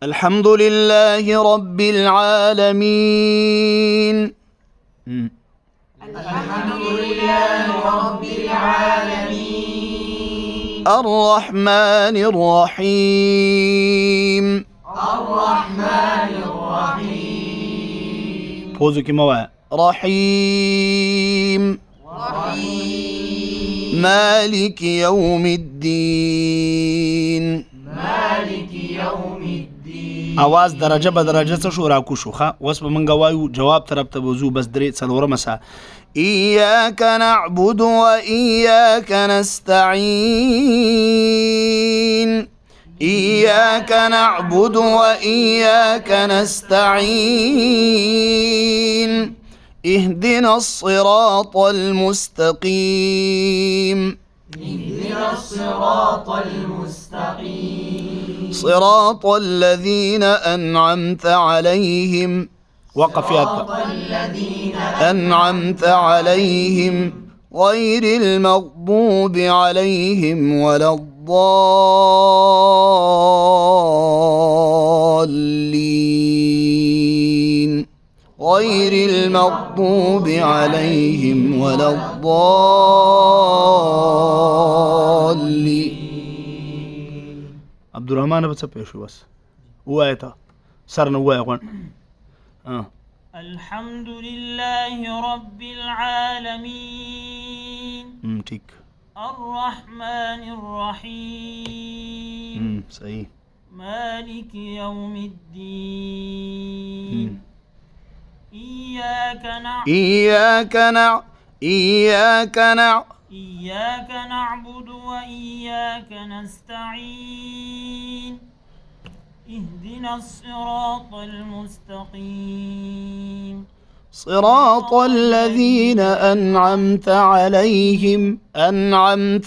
الحمد لله رب العالمين. الحمد لله رب العالمين. الرحمن الرحيم. الرحمن الرحيم. پوزو کی موا رحيم. رحيم. مالك يوم الدين. مالك يوم الدين. आवाज درجه به درجه څه شو راکو شو ښه اوس به مونږ وایو جواب طرف ته وځو بس درې څلورمه سا إياك نعبد وإياك نستعين. إياك نعبد وإياك نستعين. اهدنا الصراط المستقيم. اهدنا الصراط المستقيم. صراط الذين أنعمت عليهم. وقف يا صراط الذين أنعمت عليهم غير المغضوب عليهم ولا الضالين. غير المغضوب عليهم ولا الضالين. عبد الرحمن بس بيشو بس وآيتا سرنا وآيقون الحمد لله رب العالمين. تيك الرحمن الرحيم. صحيح. مالك يوم الدين. إياك نعبد وإياك نستعين. اهدنا الصراط المستقيم. صراط الذين أنعمت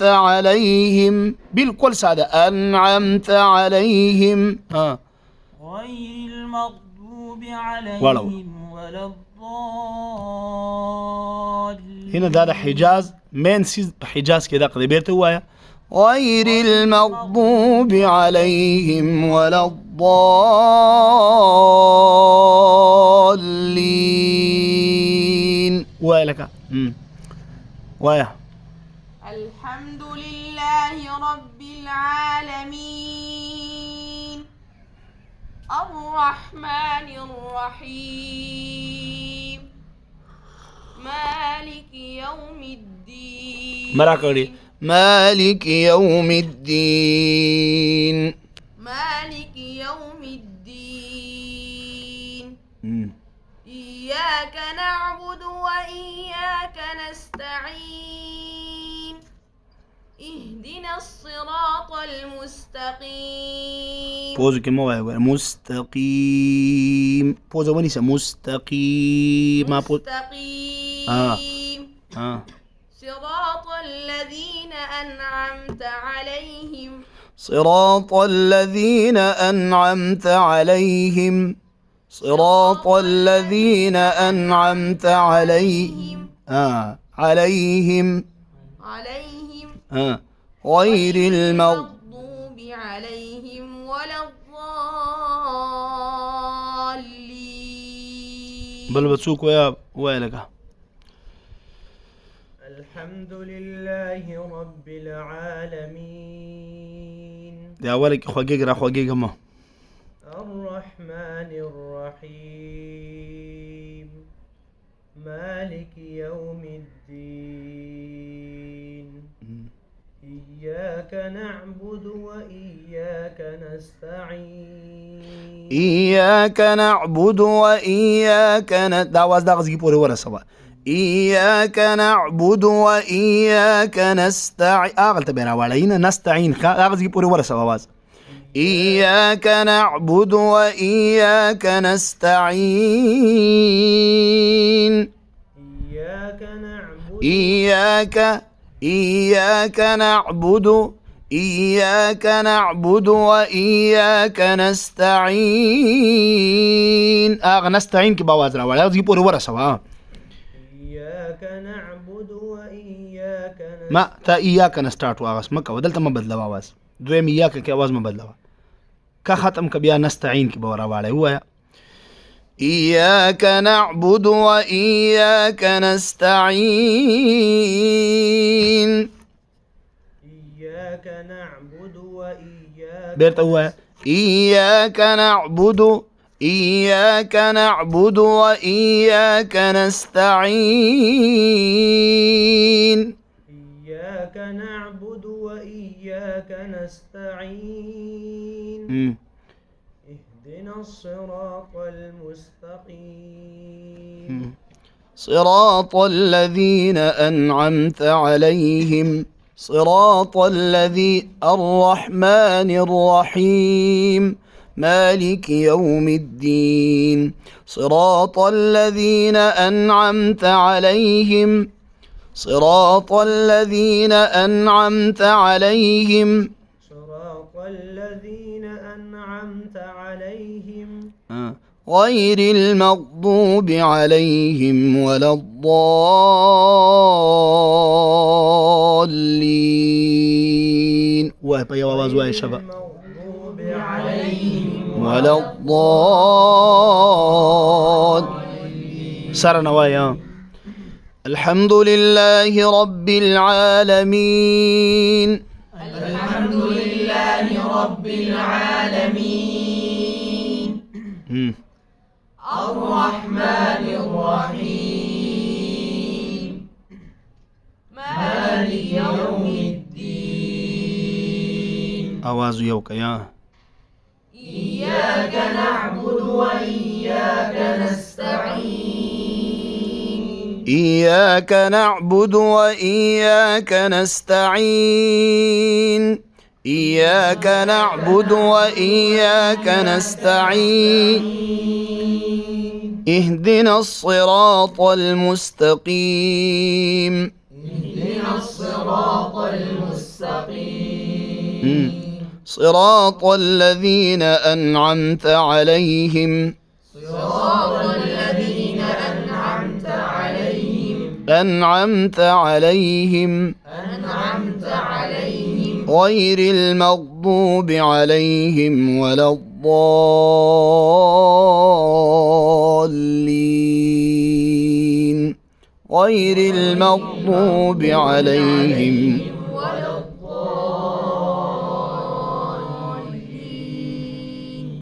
عليهم بالكل سادة أنعمت عليهم غير المغضوب عليهم ولا الضالين. هنا ده حجاز مين سيز حجاز كده قلبيرته هو غير المغضوب عليهم ولا الضالين. ويلك ويا الحمد لله رب العالمين. الرحمن الرحيم. مالك يوم الدين. مراكوري مالك يوم الدين. مالك يوم الدين. إياك نعبد وإياك نستعين. اهدنا الصراط المستقيم. بوزو كما هو مستقيم. بوزو ونيسا مستقيم. مستقيم. صراط الذين أنعمت عليهم. صراط الذين أنعمت عليهم. صراط الذين أنعمت عليهم. عليهم غير المغضوب عليهم ولا الضالين. بل بتسوق ويلك. الحمد لله رب العالمين. يا ولك خواجيك ما الرحمن الرحيم. مالك يوم الدين. إياك نعبد وإياك نستعين. إياك نعبد وإياك دعوة بوري ورا سوا. إياك نعبد وإياك نستعين. أغلط بينا وعلينا نستعين أغلط بوري ورا سوا واز. إياك نعبد وإياك نستعين. إياك نعبد وإياك نستعين. نستعين كي بوازرا ولا يجي بوري ورا سوا. إياك نعبد وإياك نستعين. ما تا إياك نستارت واغس مكة ودلت ما بدلا واز دويم إياك كي آواز ما بدلا كختم كبيا نستعين كبورا والي هو إياك نعبد وإياك نستعين. إياك نعبد وإياك بيرت هو إياك نعبد وإياك نستعين. إياك نعبد وإياك نستعين. اهدنا الصراط المستقيم. صراط الذين أنعمت عليهم صراط الرحمن الرحيم مالك يوم الدين. صراط الذين أنعمت عليهم صراط الذين أنعمت عليهم غير المغضوب عليهم ولا الضالين. ولا الضالين. سرنا ويا الحمد لله رب العالمين. الحمد لله رب العالمين. الرحمن الرحيم مالك يوم الدين. آواز يوك يا إياك نعبد وإياك نستعين. إياك نعبد وإياك نستعين. إياك نعبد وإياك نستعين. اهدنا الصراط المستقيم. اهدنا الصراط المستقيم. صراط الذين أنعمت عليهم صراط الذين أنعمت عليهم غير المغضوب عليهم ولا الضالين. غير المغضوب عليهم